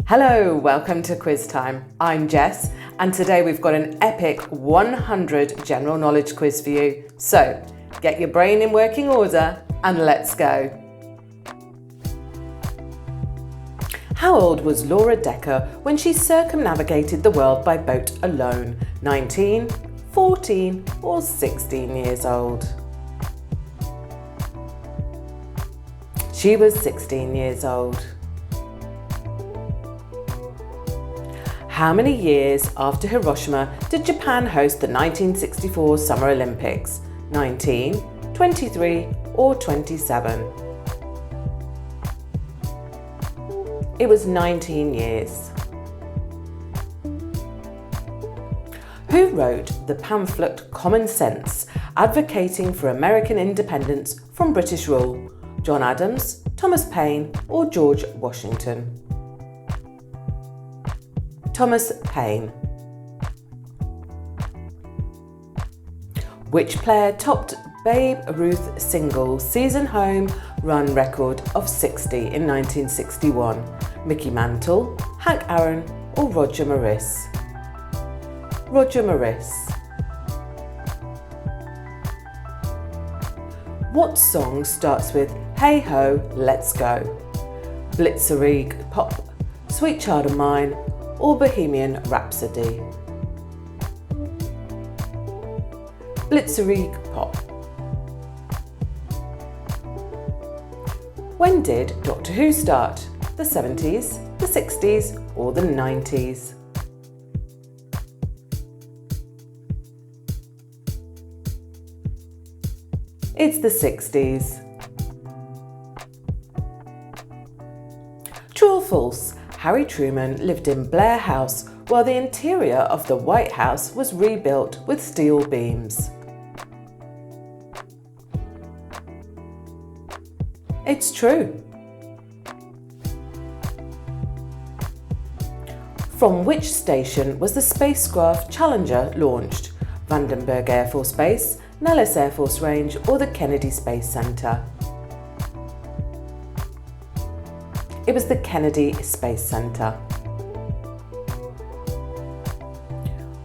Hello, welcome to Quiz Time. I'm Jess, and today we've got an epic 100 general knowledge quiz for you. So, get your brain in working order and let's go. How old was Laura Decker when she circumnavigated the world by boat alone? 19, 14 or 16 years old? She was 16 years old. How many years after Hiroshima did Japan host the 1964 Summer Olympics? 19, 23 or 27? It was 19 years. Who wrote the pamphlet Common Sense, advocating for American independence from British rule? John Adams, Thomas Paine or George Washington? Thomas Paine. Which player topped Babe Ruth's single season home run record of 60 in 1961? Mickey Mantle, Hank Aaron or Roger Maris? Roger Maris. What song starts with Hey Ho, Let's Go? Blitzkrieg Pop, Sweet Child of Mine or Bohemian Rhapsody? Blitzkrieg Pop. When did Doctor Who start? The 70s, the 60s or the 90s? It's the 60s. True or false? Harry Truman lived in Blair House while the interior of the White House was rebuilt with steel beams. It's true. From which station was the spacecraft Challenger launched? Vandenberg Air Force Base, Nellis Air Force Range or the Kennedy Space Center? It was the Kennedy Space Center.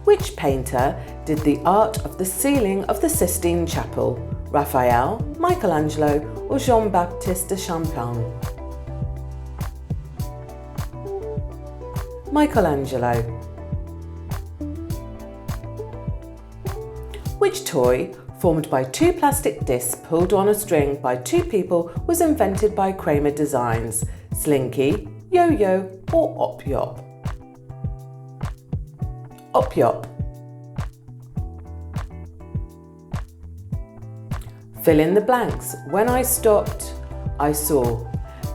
Which painter did the art of the ceiling of the Sistine Chapel? Raphael, Michelangelo or Jean-Baptiste de Champagne? Michelangelo. Which toy, formed by two plastic discs pulled on a string by two people, was invented by Kramer Designs? Slinky, Yo-Yo or Op-Yop? Op-Yop. Fill in the blanks. When I stopped, I saw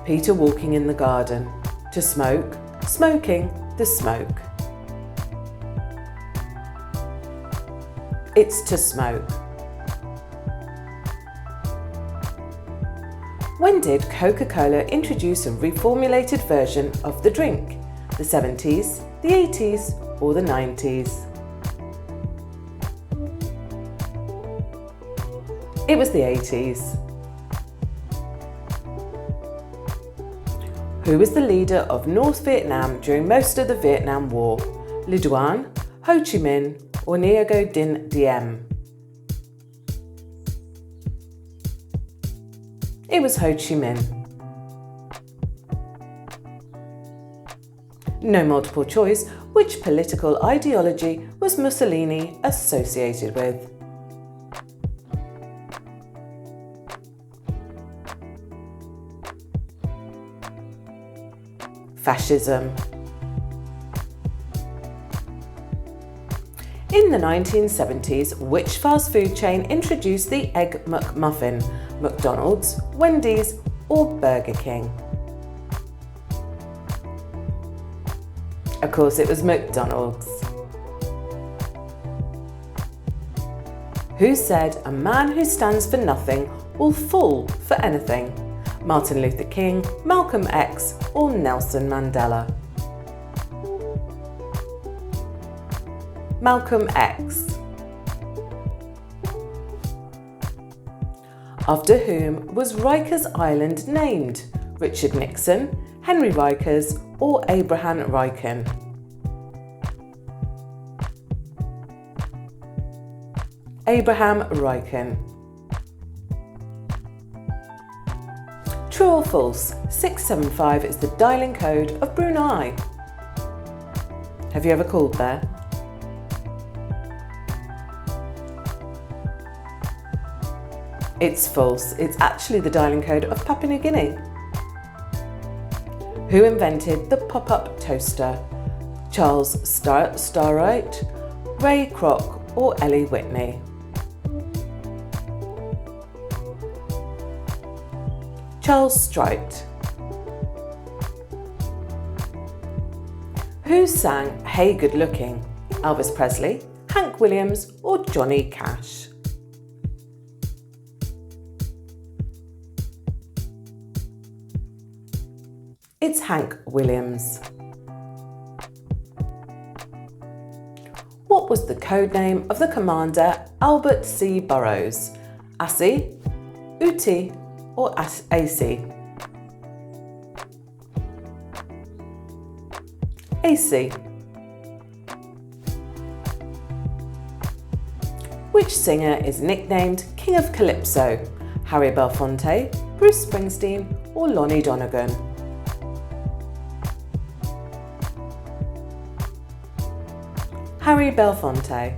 Peter walking in the garden. To smoke, smoking, the smoke. It's to smoke. When did Coca-Cola introduce a reformulated version of the drink? The 70s, the 80s or the 90s? It was the 80s. Who was the leader of North Vietnam during most of the Vietnam War? Le Duan, Ho Chi Minh or Ngo Dinh Diem? It was Ho Chi Minh. No multiple choice. Which political ideology was Mussolini associated with? Fascism. In the 1970s, which fast food chain introduced the Egg McMuffin? McDonald's, Wendy's or Burger King? Of course, it was McDonald's. Who said a man who stands for nothing will fall for anything? Martin Luther King, Malcolm X or Nelson Mandela? Malcolm X. After whom was Rikers Island named? Richard Nixon, Henry Rikers or Abraham Riken? Abraham Riken. True or false? 675 is the dialing code of Brunei. Have you ever called there? It's false. It's actually the dialing code of Papua New Guinea. Who invented the pop-up toaster? Charles Starrett, Ray Kroc or Ellie Whitney? Charles Starrett. Who sang Hey Good Looking? Elvis Presley, Hank Williams or Johnny Cash? It's Hank Williams. What was the code name of the commander Albert C. Burroughs? Assi, Uti or AC? AC. Which singer is nicknamed King of Calypso? Harry Belafonte, Bruce Springsteen or Lonnie Donegan? Harry Belafonte.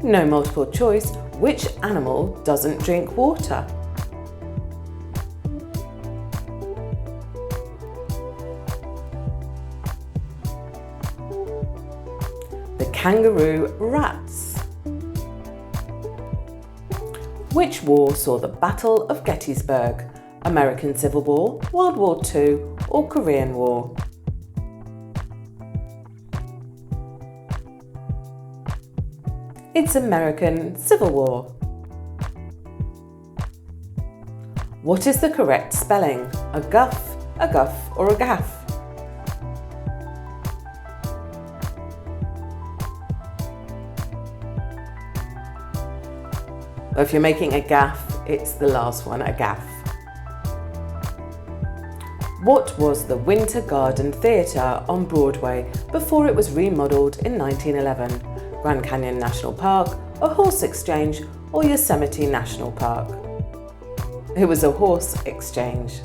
No multiple choice. Which animal doesn't drink water? The kangaroo rats. Which war saw the Battle of Gettysburg? American Civil War, World War II or Korean War? It's American Civil War. What is the correct spelling? A guff, or a gaff? Or if you're making a gaff, it's the last one, a gaff. What was the Winter Garden Theatre on Broadway before it was remodelled in 1911? Grand Canyon National Park, a horse exchange or Yosemite National Park? It was a horse exchange.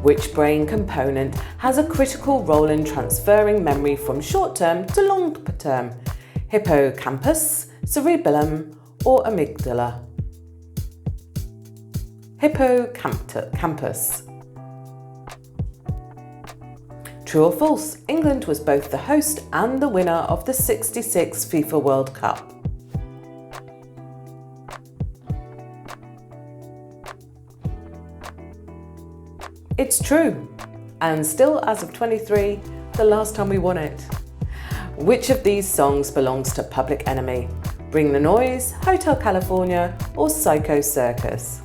Which brain component has a critical role in transferring memory from short-term to long-term? Hippocampus, cerebellum or amygdala? Hippocampus. True or false? England was both the host and the winner of the '66 FIFA World Cup. It's true, and still as of 23, the last time we won it. Which of these songs belongs to Public Enemy? Bring the Noise, Hotel California or Psycho Circus?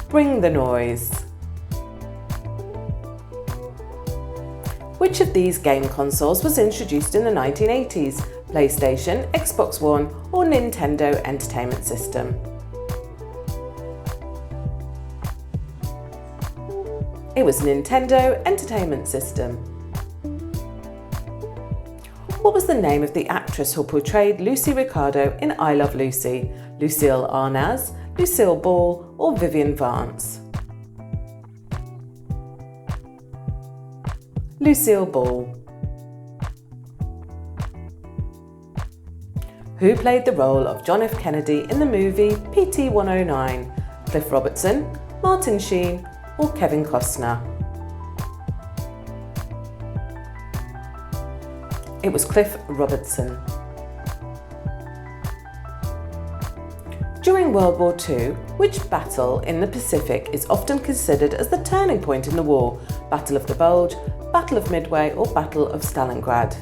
Bring the Noise. Which of these game consoles was introduced in the 1980s? PlayStation, Xbox One or Nintendo Entertainment System? It was Nintendo Entertainment System. What was the name of the actress who portrayed Lucy Ricardo in I Love Lucy? Lucille Arnaz, Lucille Ball or Vivian Vance? Lucille Ball. Who played the role of John F. Kennedy in the movie PT 109? Cliff Robertson, Martin Sheen or Kevin Costner? It was Cliff Robertson. During World War II, which battle in the Pacific is often considered as the turning point in the war? Battle of the Bulge, Battle of Midway or Battle of Stalingrad?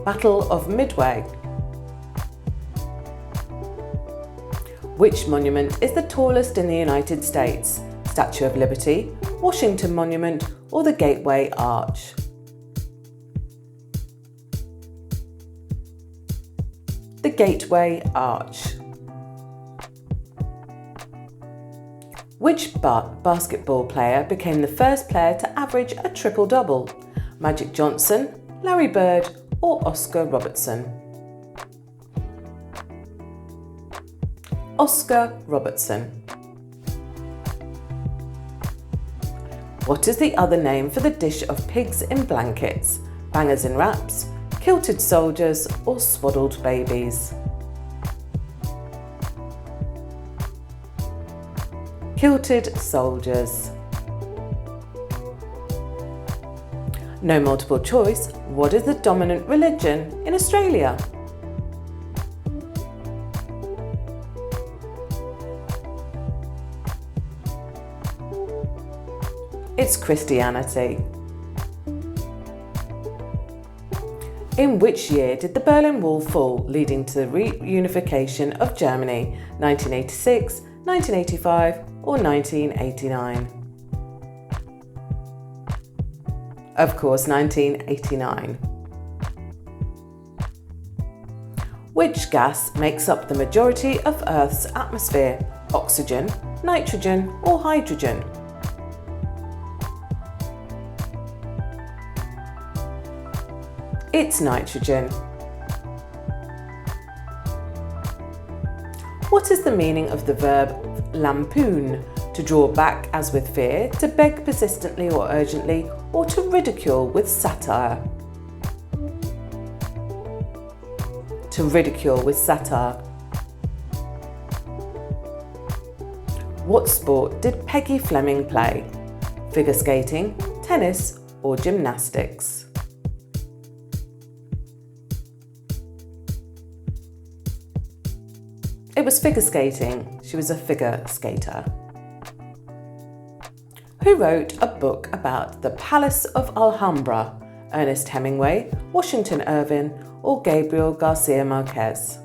Battle of Midway. Which monument is the tallest in the United States? Statue of Liberty, Washington Monument or the Gateway Arch? gateway arch. Which basketball player became the first player to average a triple-double? Magic Johnson, Larry Bird, or Oscar Robertson? Oscar Robertson. What is the other name for the dish of pigs in blankets, bangers in wraps, kilted soldiers, or swaddled babies? Kilted soldiers. No multiple choice. What is the dominant religion in Australia? It's Christianity. In which year did the Berlin Wall fall, leading to the reunification of Germany? 1986, 1985, or 1989? Of course, 1989. Which gas makes up the majority of Earth's atmosphere? Oxygen, nitrogen, or hydrogen? It's nitrogen. What is the meaning of the verb lampoon? To draw back as with fear, to beg persistently or urgently, or to ridicule with satire? To ridicule with satire. What sport did Peggy Fleming play? Figure skating, tennis, or gymnastics? It was figure skating. She was a figure skater. Who wrote a book about the Palace of Alhambra? Ernest Hemingway, Washington Irving, or Gabriel Garcia Marquez?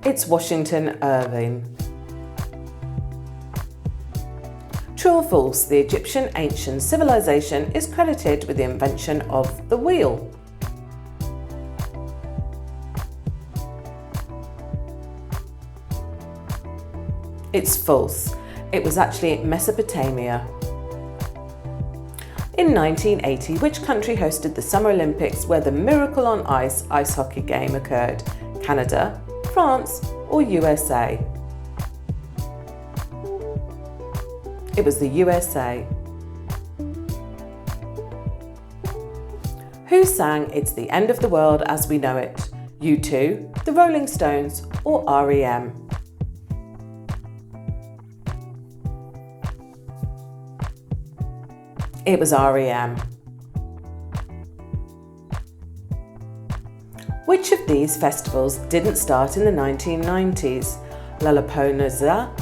It's Washington Irving. True or false, the Egyptian ancient civilization is credited with the invention of the wheel? It's false. It was actually Mesopotamia. In 1980, which country hosted the Summer Olympics where the Miracle on Ice ice hockey game occurred? Canada, France, or USA? It was the USA. Who sang It's the End of the World as We Know It? U2, The Rolling Stones, or REM? It was REM. Which of these festivals didn't start in the 1990s? Lollapalooza,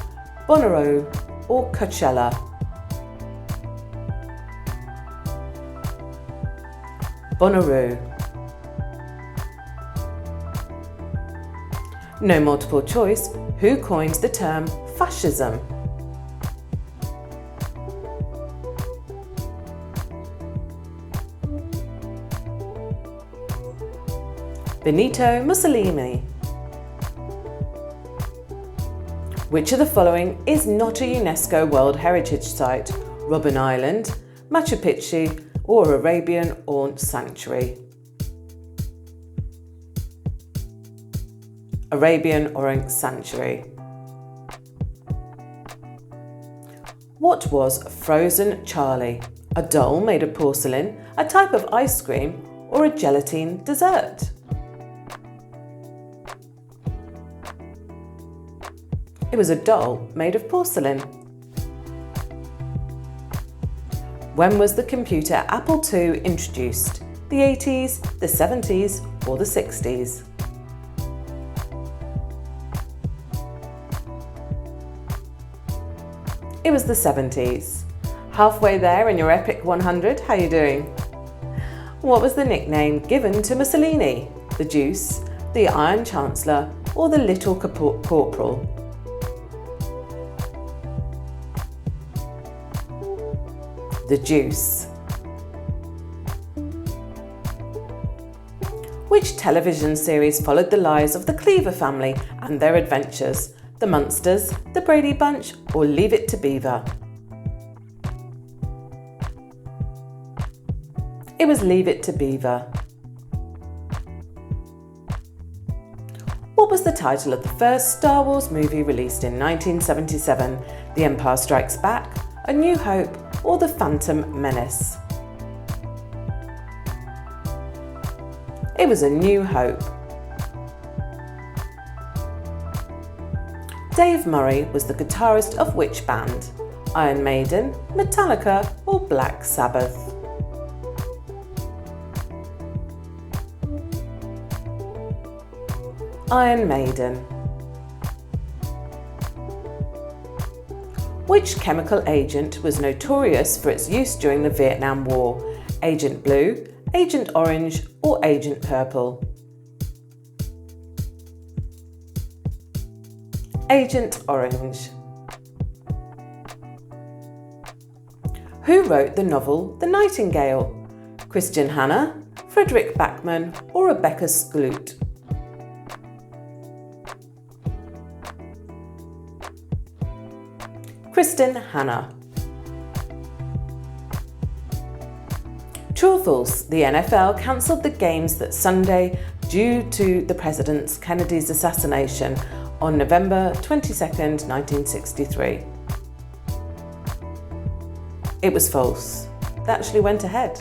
Bonnaroo, or Coachella? Bonnaroo. No multiple choice. Who coined the term fascism? Benito Mussolini. Which of the following is not a UNESCO World Heritage Site? Robben Island, Machu Picchu, or Arabian Ornt Sanctuary? Arabian Ornt Sanctuary. What was Frozen Charlie? A doll made of porcelain, a type of ice cream, or a gelatine dessert? It was a doll made of porcelain. When was the computer Apple II introduced? The 80s, the 70s, or the 60s? It was the 70s. Halfway there in your epic 100, how you doing? What was the nickname given to Mussolini? The Juice, the Iron Chancellor, or the Little Corporal? The Juice. Which television series followed the lives of the Cleaver family and their adventures? The Munsters, The Brady Bunch, or Leave It to Beaver? It was Leave It to Beaver. What was the title of the first Star Wars movie released in 1977? The Empire Strikes Back, A New Hope, or The Phantom Menace? It was A New Hope. Dave Murray was the guitarist of which band? Iron Maiden, Metallica, or Black Sabbath? Iron Maiden. Which chemical agent was notorious for its use during the Vietnam War? Agent Blue, Agent Orange, or Agent Purple? Agent Orange. Who wrote the novel The Nightingale? Christian Hannah, Frederick Backman, or Rebecca Skloot? Kristen Hannah. True or false, the NFL cancelled the games that Sunday due to the President Kennedy's assassination on November 22nd, 1963. It was false. They actually went ahead.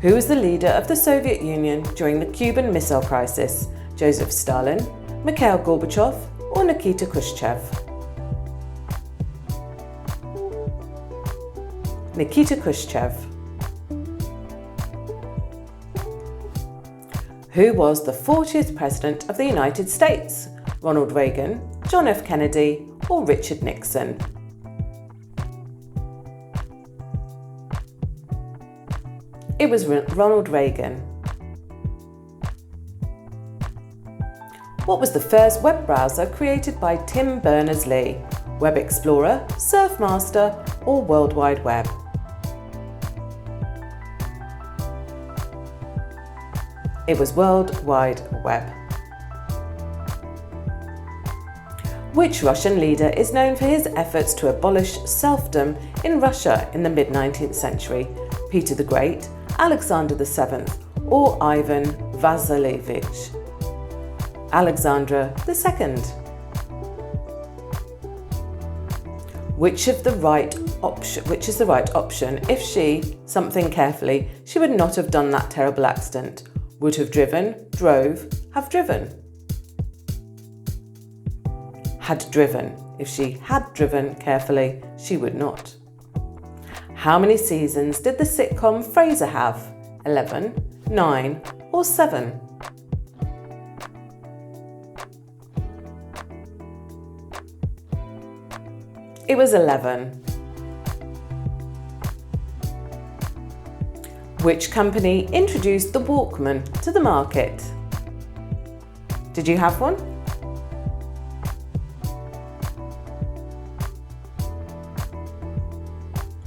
Who was the leader of the Soviet Union during the Cuban Missile Crisis? Joseph Stalin, Mikhail Gorbachev, or Nikita Khrushchev? Nikita Khrushchev. Who was the 40th President of the United States? Ronald Reagan, John F. Kennedy, or Richard Nixon? It was Ronald Reagan. What was the first web browser created by Tim Berners-Lee? Web Explorer, Surfmaster, or World Wide Web? It was World Wide Web. Which Russian leader is known for his efforts to abolish serfdom in Russia in the mid-19th century? Peter the Great, Alexander VII, or Ivan Vasilievich? Alexandra II. Which is the right option if she, something carefully, she would not have done that terrible accident? Would have driven, drove, have driven? Had driven. If she had driven carefully, she would not. How many seasons did the sitcom Frasier have? 11, 9, or 7? It was 11. Which company introduced the Walkman to the market? Did you have one?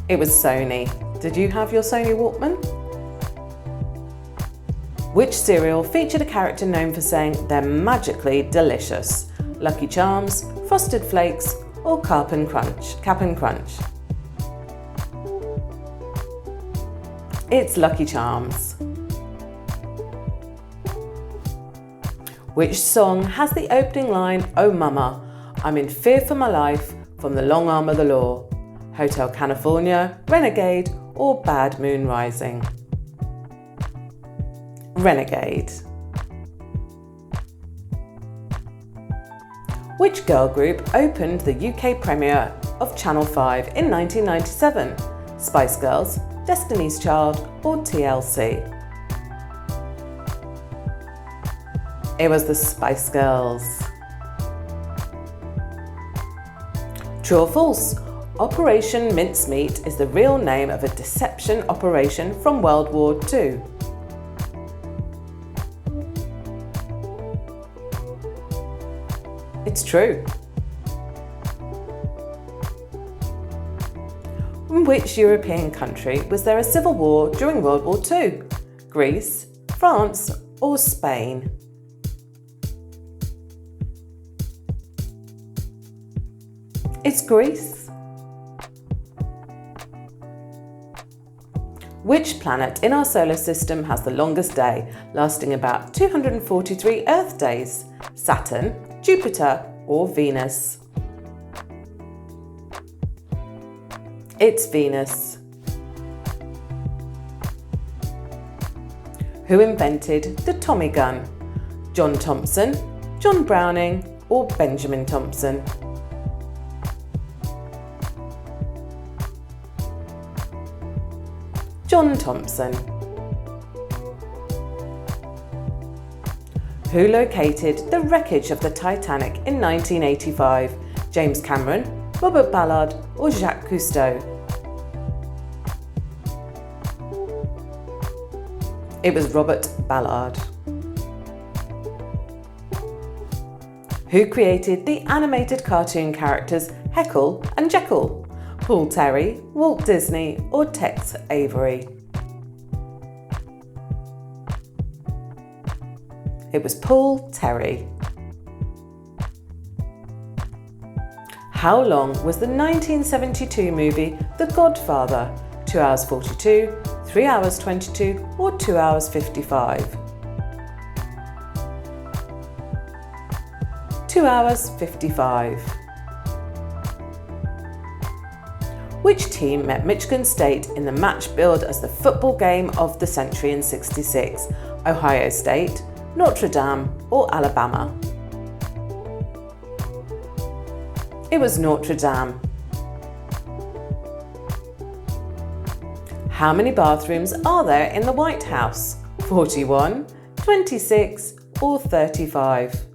It was Sony. Did you have your Sony Walkman? Which cereal featured a character known for saying they're magically delicious? Lucky Charms, Frosted Flakes, or Cap'n Crunch? It's Lucky Charms. Which song has the opening line, "Oh Mama, I'm in fear for my life from the long arm of the law"? Hotel California, Renegade, or Bad Moon Rising? Renegade. Which girl group opened the UK premiere of Channel 5 in 1997? Spice Girls, Destiny's Child, or TLC? It was the Spice Girls. True or false? Operation Mincemeat is the real name of a deception operation from World War II. It's true. In which European country was there a civil war during World War II? Greece, France or Spain? It's Greece. Which planet in our solar system has the longest day, lasting about 243 Earth days? Saturn, Jupiter or Venus? It's Venus. Who invented the Tommy gun? John Thompson, John Browning or Benjamin Thompson? John Thompson. Who located the wreckage of the Titanic in 1985? James Cameron, Robert Ballard or Jacques Cousteau? It was Robert Ballard. Who created the animated cartoon characters Heckle and Jekyll? Paul Terry, Walt Disney or Tex Avery? It was Paul Terry. How long was the 1972 movie The Godfather? 2 hours 42, 3 hours 22 or 2 hours 55? 2 hours 55. Which team met Michigan State in the match billed as the football game of the century in '66? Ohio State, Notre Dame or Alabama? It was Notre Dame. How many bathrooms are there in the White House? 41, 26 or 35?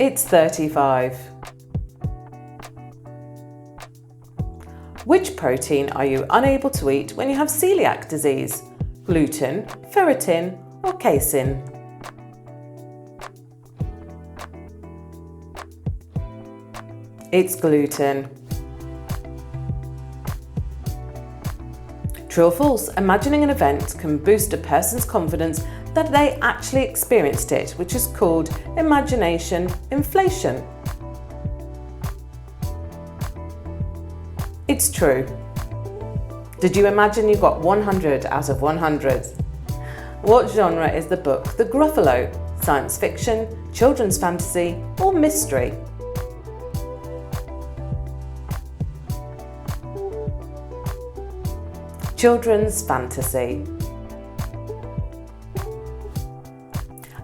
It's 35. Which protein are you unable to eat when you have celiac disease? Gluten, ferritin or casein? It's gluten. True or false, imagining an event can boost a person's confidence that they actually experienced it, which is called imagination inflation. It's true. Did you imagine you got 100 out of 100? What genre is the book The Gruffalo? Science fiction, children's fantasy or mystery? Children's fantasy.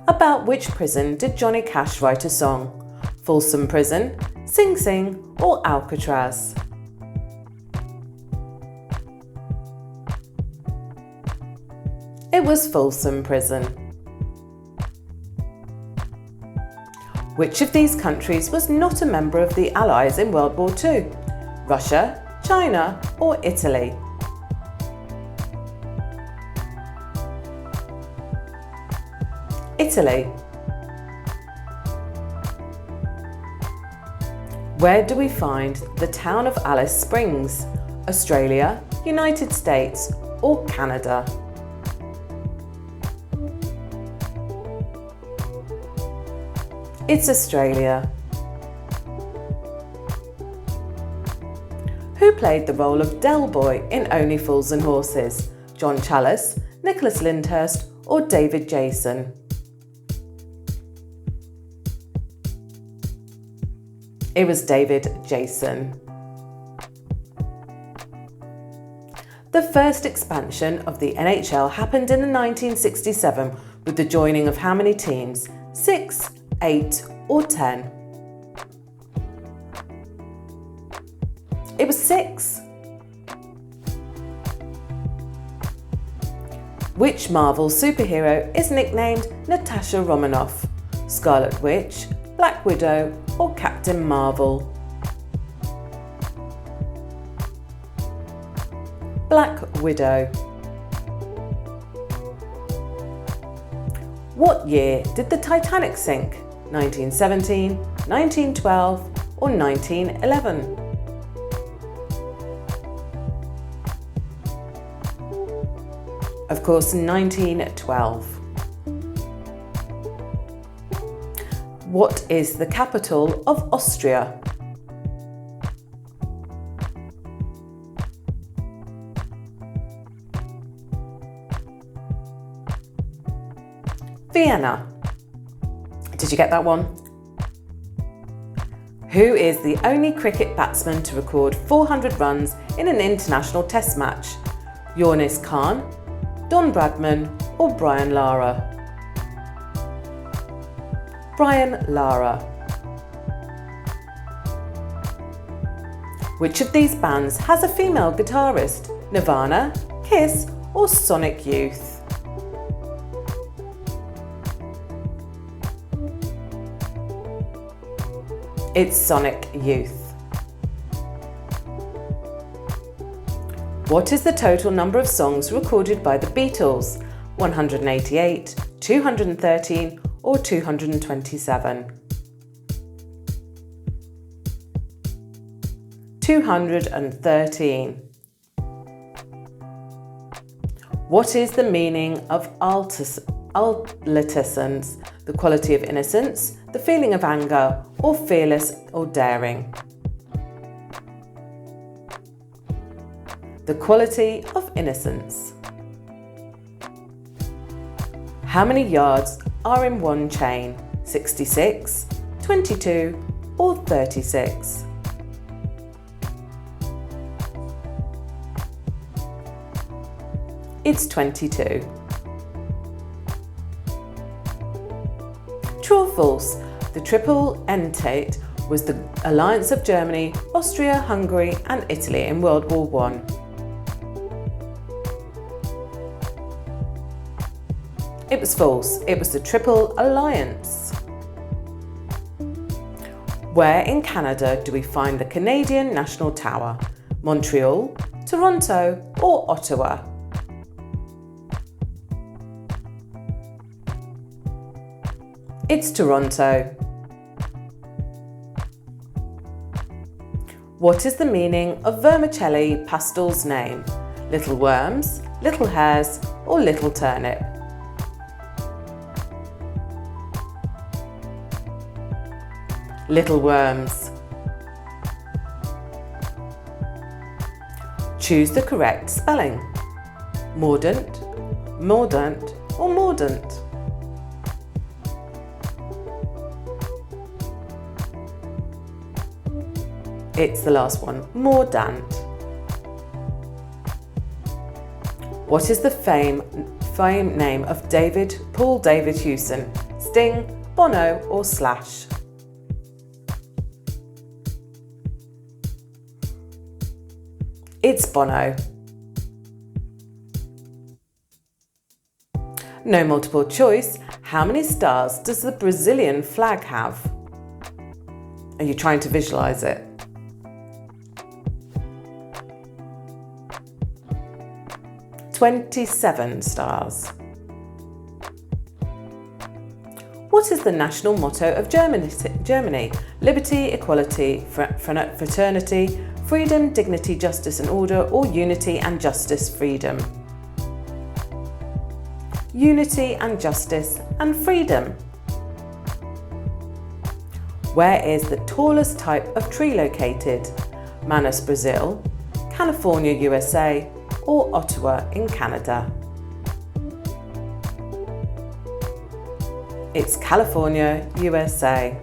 About which prison did Johnny Cash write a song? Folsom Prison, Sing Sing or Alcatraz? It was Folsom Prison. Which of these countries was not a member of the Allies in World War II? Russia, China or Italy? Italy. Where do we find the town of Alice Springs? Australia, United States or Canada? It's Australia. Who played the role of Del Boy in Only Fools and Horses? John Challis, Nicholas Lyndhurst or David Jason? It was David Jason. The first expansion of the NHL happened in 1967 with the joining of how many teams? 6, 8 or 10? It was 6. Which Marvel superhero is nicknamed Natasha Romanoff? Scarlet Witch, Black Widow or Captain Marvel? Black Widow. What year did the Titanic sink? 1917, 1912 or 1911? Of course, 1912. What is the capital of Austria? Vienna. Did you get that one? Who is the only cricket batsman to record 400 runs in an international test match? Yonis Khan, Don Bradman or Brian Lara? Brian Lara. Which of these bands has a female guitarist? Nirvana, Kiss or Sonic Youth? It's Sonic Youth. What is the total number of songs recorded by the Beatles? 188, 213 or 227? 213. What is the meaning of altisonance? The quality of innocence, the feeling of anger, or fearless or daring? The quality of innocence. How many yards are in one chain? 66, 22, or 36? It's 22. True or false? The Triple Entente was the alliance of Germany, Austria, Hungary and Italy in World War I. It was false. It was the Triple Alliance. Where in Canada do we find the Canadian National Tower? Montreal, Toronto or Ottawa? It's Toronto. What is the meaning of vermicelli pastel's name? Little worms, little hares or little turnip? Little worms. Choose the correct spelling. Mordant, mordant or mordant? It's the last one, mordant. What is the fame name of Paul David Hewson? Sting, Bono or Slash? It's Bono. No multiple choice. How many stars does the Brazilian flag have? Are you trying to visualize it? 27 stars. What is the national motto of Germany? Liberty, equality, fraternity, freedom, dignity, justice and order, or unity and justice, freedom? Unity and justice and freedom. Where is the tallest type of tree located? Manaus, Brazil, California, USA, or Ottawa in Canada? It's California, USA.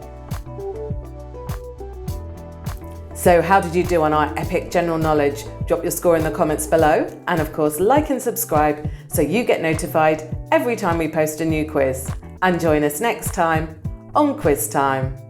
So how did you do on our epic general knowledge? Drop your score in the comments below, and of course like and subscribe so you get notified every time we post a new quiz. And join us next time on Quiz Time.